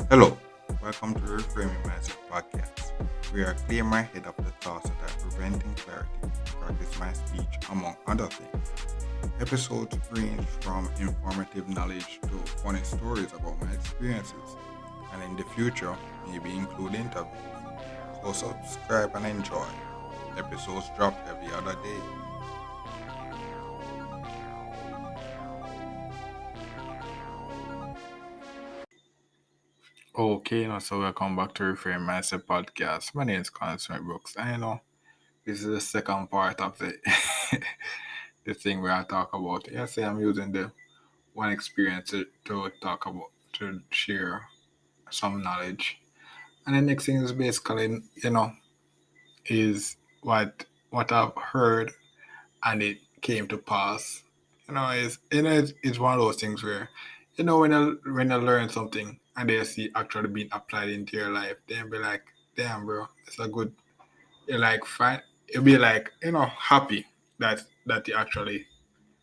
Hello, welcome to Reframing Mindset Podcast. We are clear my head of the thoughts that are preventing clarity, practice my speech, among other things. Episodes range from informative knowledge to funny stories about my experiences, and in the future, maybe include interviews. So subscribe and enjoy. Episodes drop every other day. Okay, so welcome back to Reframe Mindset Podcast. My name is Constance Brooks. I know this is the second part of the the thing where I talk about. Yes, I'm using the one experience to talk about to share some knowledge. And the next thing is basically, is what I've heard and it came to pass. It's one of those things where, when I learn something and they see actually being applied into your life, then be like, damn, bro, it's a good. You're like fine. You'll be like, happy that you actually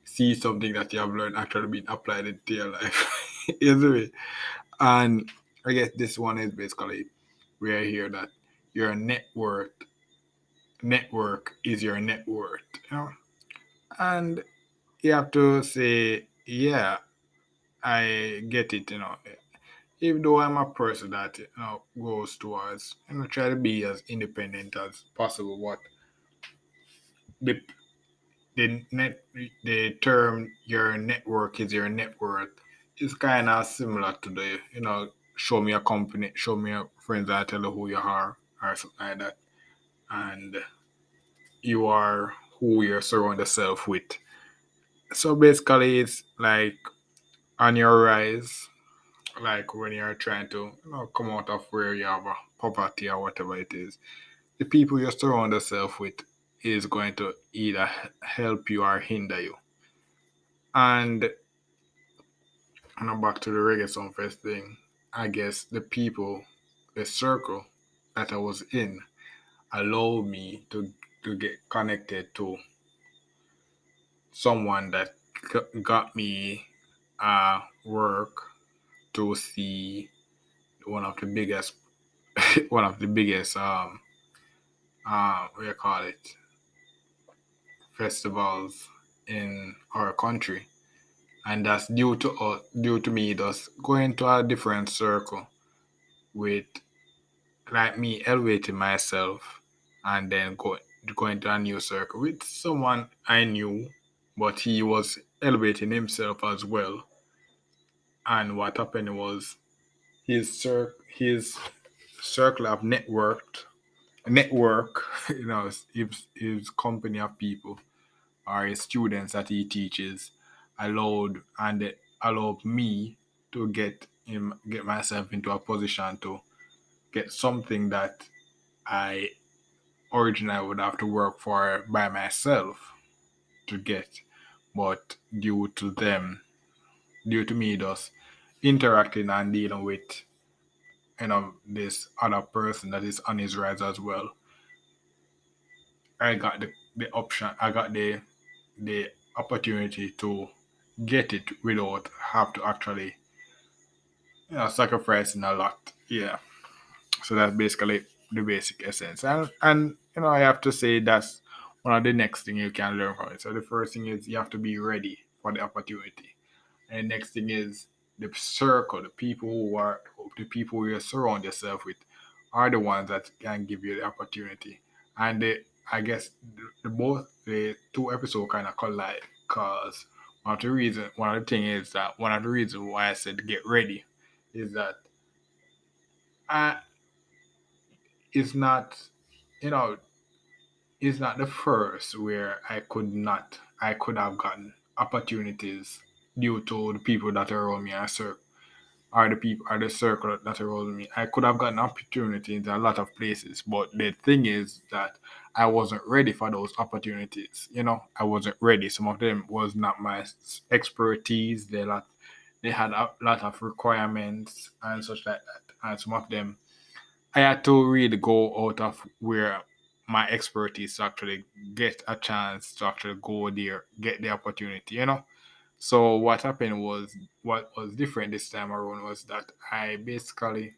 see something that you have learned actually being applied into your life. Either way. And I guess this one is basically where I hear that your network is your net worth. And you have to say, yeah, I get it. Even though I'm a person that goes towards try to be as independent as possible, but the the term your network is your net worth is kind of similar to the show me a company, show me a friends, I tell you who you are or something like that, and you are who you surround yourself with. So basically, it's like on your rise, like when you're trying to come out of where you have a poverty or whatever it is, the people you surround yourself with is going to either help you or hinder you. And back to the Reggae Sumfest thing, I guess the circle that I was in, allowed me to get connected to someone that got me work to see one of the biggest one of the biggest what do you call it, festivals in our country. And that's due to me just going to a different circle with like me elevating myself and then going to a new circle with someone I knew, but he was elevating himself as well. And what happened was his circle of network, his company of people or his students that he teaches allowed me to get myself into a position to get something that I originally would have to work for by myself to get, but due to me just interacting and dealing with this other person that is on his rise as well, I got the option, I got the opportunity to get it without have to actually sacrificing a lot. Yeah. So that's basically the basic essence. And I have to say that's one of the next thing you can learn from it. So the first thing is you have to be ready for the opportunity. And the next thing is the circle, the people you surround yourself with are the ones that can give you the opportunity. And I guess the two episodes kind of collide because one of the thing is that one of the reasons why I said get ready is that I it's not you know it's not the first where I could have gotten opportunities due to the people that are around me are the people are the circle that are around me. I could have gotten opportunities in a lot of places, but the thing is that I wasn't ready for those opportunities. I wasn't ready. Some of them was not my expertise. They had a lot of requirements and such like that, and some of them I had to really go out of where my expertise to actually get a chance to actually go there, get the opportunity, you know. So what happened was, what was different this time around was that I basically,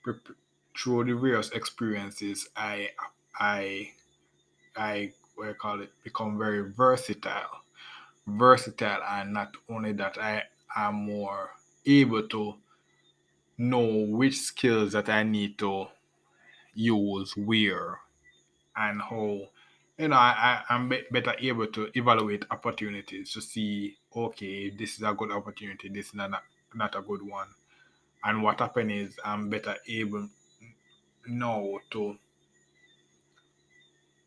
prep- through the various experiences, I I what I call it, become very versatile, and not only that, I am more able to know which skills that I need to use where and how. I'm better able to evaluate opportunities to see, okay, this is a good opportunity, this is not a good one. And what happened is I'm better able now to,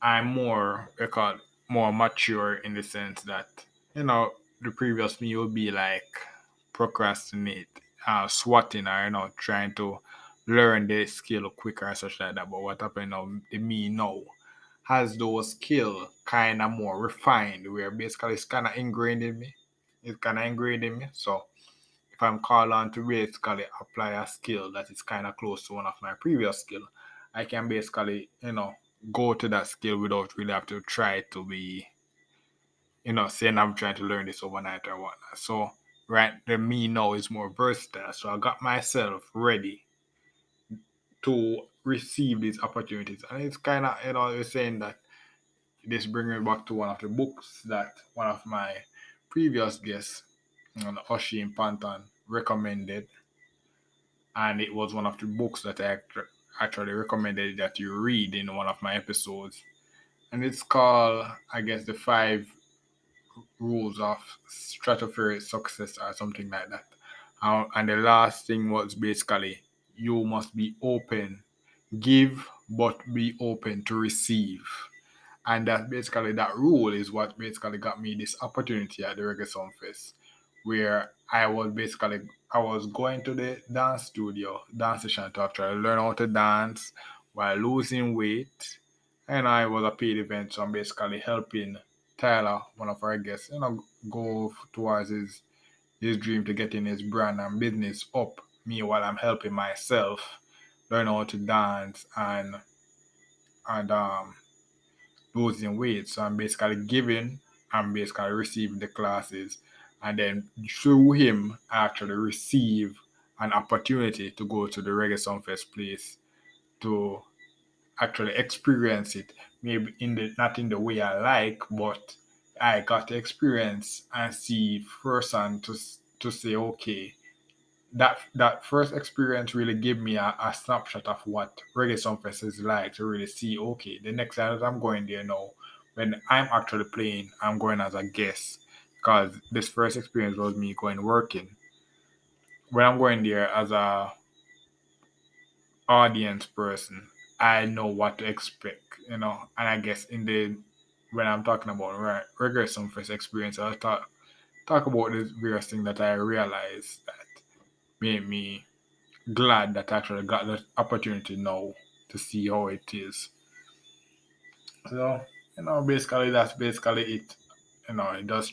I'm more, record, more mature in the sense that, the previous me would be like procrastinate, swatting, or, trying to learn the skill quicker and such like that. But what happened now, the me now has those skill kind of more refined, where basically it's kind of ingrained in me. It's kind of ingrained in me. So if I'm called on to basically apply a skill that is kind of close to one of my previous skill, I can basically, go to that skill without really have to try to be, saying I'm trying to learn this overnight or whatnot. So right, the me now is more versatile. So I got myself ready to receive these opportunities. And it's kind of, you're saying that this brings me back to one of the books that one of my previous guests, Oshie Panton, recommended, and it was one of the books that I actually recommended that you read in one of my episodes. And it's called, I guess, the 5 rules of stratospheric success or something like that. And the last thing was basically, you must be open, give, but be open to receive. And that basically, that rule is what basically got me this opportunity at the Reggae Sumfest, where I was going to the dance studio, dance session to actually learn how to dance while losing weight. And I was a paid event, so I'm basically helping Tyler, one of our guests, go towards his dream to getting his brand and business up. Meanwhile, I'm helping myself learn how to dance and losing weight. So I'm basically giving, I'm basically receiving the classes, and then through him, I actually receive an opportunity to go to the Reggae Sumfest place to actually experience it. Maybe in the not in the way I like, but I got to experience and see firsthand to say, okay, that first experience really gave me a snapshot of what Reggae Sumfest is like, to really see, okay, the next time that I'm going there now, when I'm actually playing, I'm going as a guest. Because this first experience was me going working. When I'm going there as a audience person, I know what to expect. And I guess in the when I'm talking about Reggae Sumfest experience, I'll talk about the various things that I realized that made me glad that I actually got the opportunity now to see how it is. So, basically that's basically it. It does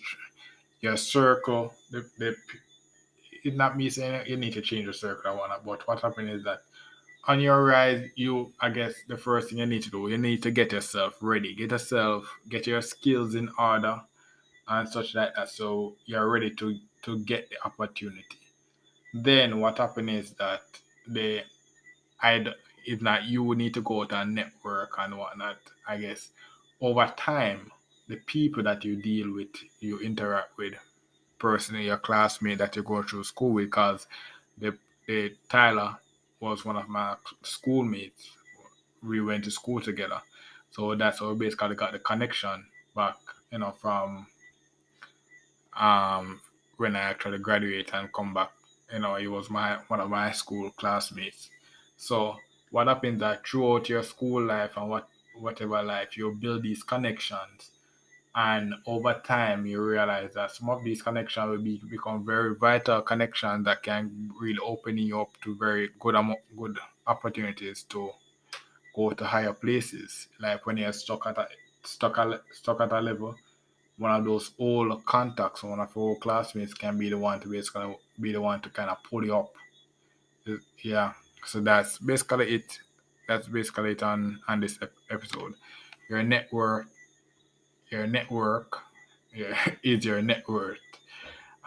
your circle. It's not me saying you need to change your circle or whatnot, but what happened is that on your rise, I guess the first thing you need to do, you need to get yourself ready, get your skills in order and such like that, so you're ready to get the opportunity. Then what happened is that the I if not, you need to go to a network and whatnot. I guess over time, the people that you deal with, you interact with, personally, your classmate that you go through school with, because the Tyler was one of my schoolmates. We went to school together, so that's how we basically got the connection back. From um when I actually graduate and come back. He was my one of my school classmates. So what happens that throughout your school life and whatever life, you build these connections, and over time you realize that some of these connections will become very vital connections that can really open you up to very good opportunities to go to higher places. Like when you're stuck at a level, one of those old contacts, one of your old classmates can be the one to basically be the one to kind of pull you up. Yeah. So that's basically it. that's basically it on this episode. Your network, your network, yeah, is your net worth.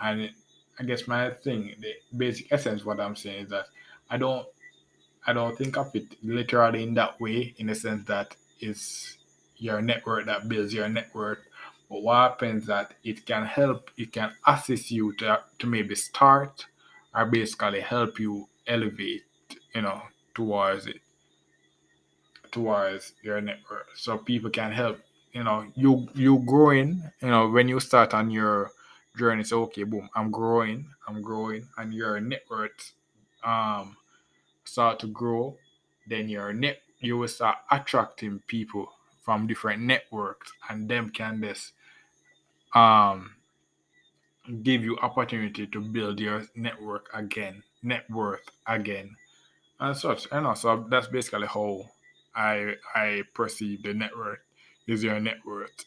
And I guess my thing, the basic essence, what I'm saying is that I don't I don't think of it literally in that way, in the sense that it's your network that builds your network. But what happens that it can assist you to maybe start or basically help you elevate, you know, towards it, towards your network. So people can help, you growing, when you start on your journey, say, okay, boom, I'm growing, and your network um start to grow, then you will start attracting people from different networks, and them can just um give you opportunity to build your net worth again, and such. So that's basically how I perceive the network is your net worth.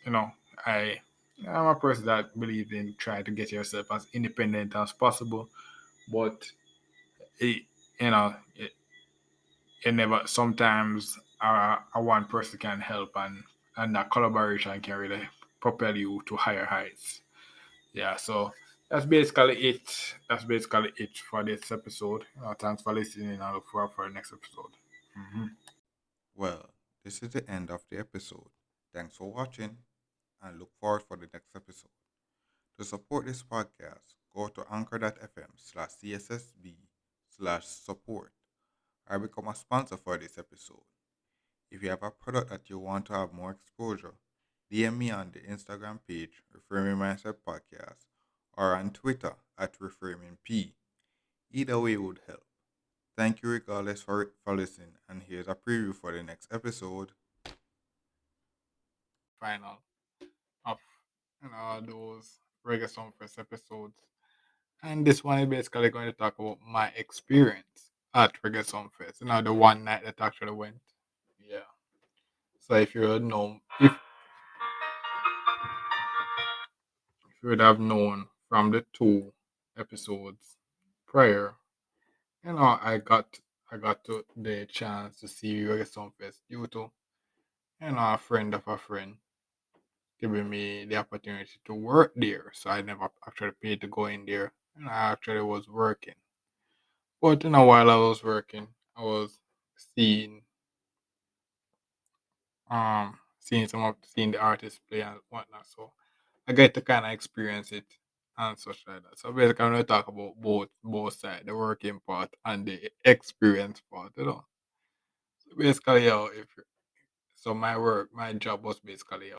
I I'm a person that believes in trying to get yourself as independent as possible, but it, you know it, it never sometimes a one person can help, and that collaboration can really propel you to higher heights. Yeah, so that's basically it for this episode. Thanks for listening, and I look forward for the next episode. Mhm. Well, this is the end of the episode. Thanks for watching and look forward for the next episode. To support this podcast, go to anchor.fm/cssb/support or become a sponsor for this episode. If you have a product that you want to have more exposure, DM me on the Instagram page, Reframing Mindset Podcast, or on Twitter at ReframingP. Either way would help. Thank you regardless for listening, and here's a preview for the next episode. Final of those Reggae Sumfest episodes, and this one is basically going to talk about my experience at Reggae Sumfest. The one night that actually went. Yeah. So if you would have known from the two episodes prior, I got to the chance to see Reggae Sumfest due to a friend of a friend giving me the opportunity to work there. So I never actually paid to go in there, and I actually was working. But while I was working, I was seeing seeing the artists play and whatnot. So I get to kind of experience it and such like that. So basically, I'm going to talk about both sides, the working part and the experience part. So basically, my job was basically